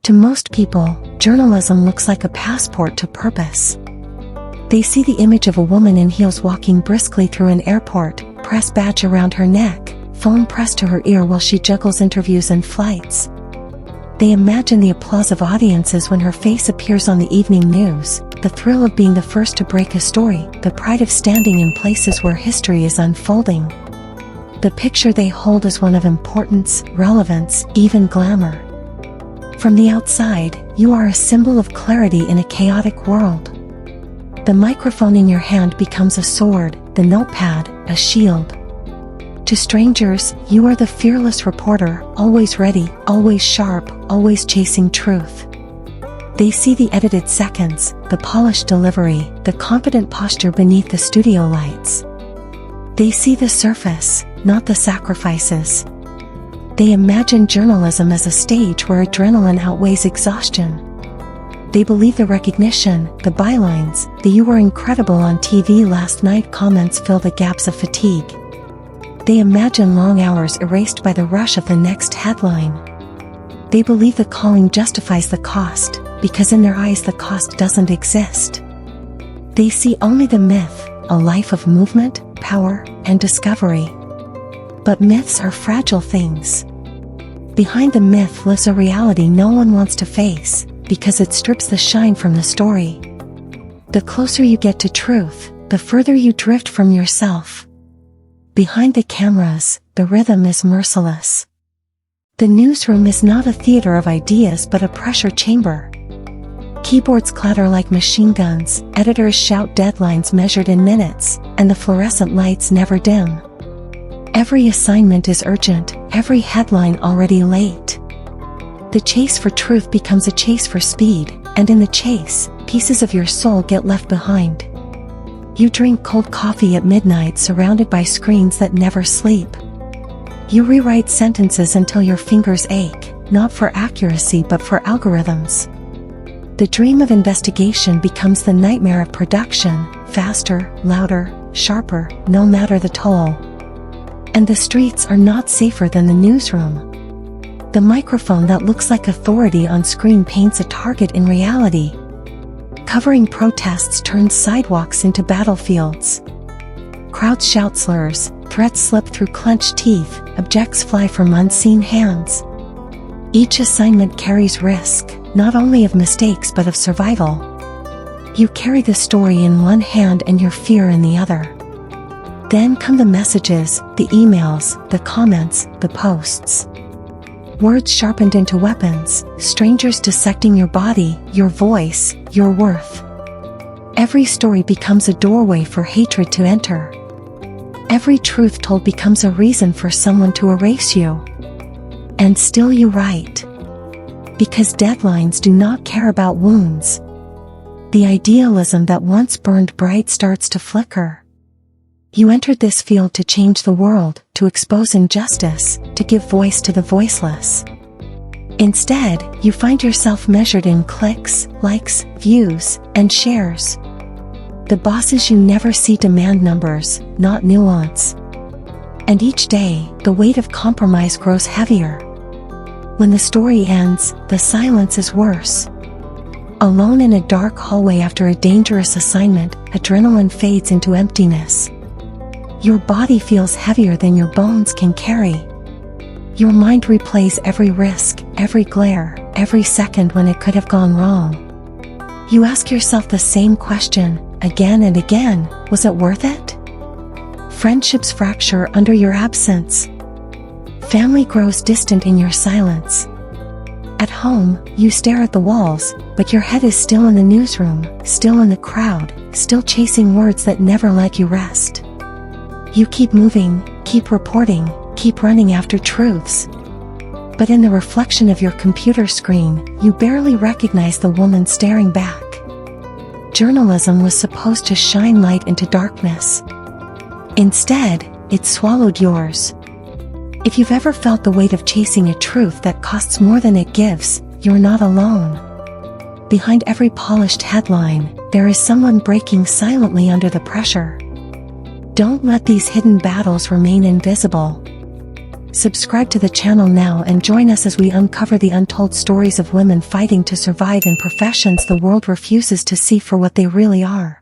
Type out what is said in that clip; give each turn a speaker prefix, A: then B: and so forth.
A: To most people, journalism looks like a passport to purpose. They see the image of a woman in heels walking briskly through an airport, press badge around her neck, phone pressed to her ear while she juggles interviews and flights. They imagine the applause of audiences when her face appears on the evening news, the thrill of being the first to break a story, the pride of standing in places where history is unfolding. The picture they hold is one of importance, relevance, even glamour. From the outside, you are a symbol of clarity in a chaotic world. The microphone in your hand becomes a sword, the notepad, a shield. To strangers, you are the fearless reporter, always ready, always sharp, always chasing truth. They see the edited seconds, the polished delivery, the confident posture beneath the studio lights. They see the surface, not the sacrifices. They imagine journalism as a stage where adrenaline outweighs exhaustion. They believe the recognition, the bylines, the "you were incredible on TV last night" comments fill the gaps of fatigue. They imagine long hours erased by the rush of the next headline. They believe the calling justifies the cost, because in their eyes the cost doesn't exist. They see only the myth, a life of movement, power, and discovery. But myths are fragile things. Behind the myth lives a reality no one wants to face, because it strips the shine from the story. The closer you get to truth, the further you drift from yourself. Behind the cameras, the rhythm is merciless. The newsroom is not a theater of ideas but a pressure chamber. Keyboards clatter like machine guns, editors shout deadlines measured in minutes, and the fluorescent lights never dim. Every assignment is urgent, every headline already late. The chase for truth becomes a chase for speed, and in the chase, pieces of your soul get left behind. You drink cold coffee at midnight surrounded by screens that never sleep. You rewrite sentences until your fingers ache, not for accuracy but for algorithms. The dream of investigation becomes the nightmare of production, faster, louder, sharper, no matter the toll. And the streets are not safer than the newsroom. The microphone that looks like authority on screen paints a target in reality. Covering protests turns sidewalks into battlefields. Crowds shout slurs, threats slip through clenched teeth, objects fly from unseen hands. Each assignment carries risk, not only of mistakes but of survival. You carry the story in one hand and your fear in the other. Then come the messages, the emails, the comments, the posts. Words sharpened into weapons, strangers dissecting your body, your voice, your worth. Every story becomes a doorway for hatred to enter. Every truth told becomes a reason for someone to erase you. And still you write. Because deadlines do not care about wounds. The idealism that once burned bright starts to flicker. You entered this field to change the world, to expose injustice, to give voice to the voiceless. Instead, you find yourself measured in clicks, likes, views, and shares. The bosses you never see demand numbers, not nuance. And each day, the weight of compromise grows heavier. When the story ends, the silence is worse. Alone in a dark hallway after a dangerous assignment, adrenaline fades into emptiness. Your body feels heavier than your bones can carry. Your mind replays every risk, every glare, every second when it could have gone wrong. You ask yourself the same question, again and again: was it worth it? Friendships fracture under your absence. Family grows distant in your silence. At home, you stare at the walls, but your head is still in the newsroom, still in the crowd, still chasing words that never let you rest. You keep moving, keep reporting, keep running after truths. But in the reflection of your computer screen, you barely recognize the woman staring back. Journalism was supposed to shine light into darkness. Instead, it swallowed yours. If you've ever felt the weight of chasing a truth that costs more than it gives, you're not alone. Behind every polished headline, there is someone breaking silently under the pressure. Don't let these hidden battles remain invisible. Subscribe to the channel now and join us as we uncover the untold stories of women fighting to survive in professions the world refuses to see for what they really are.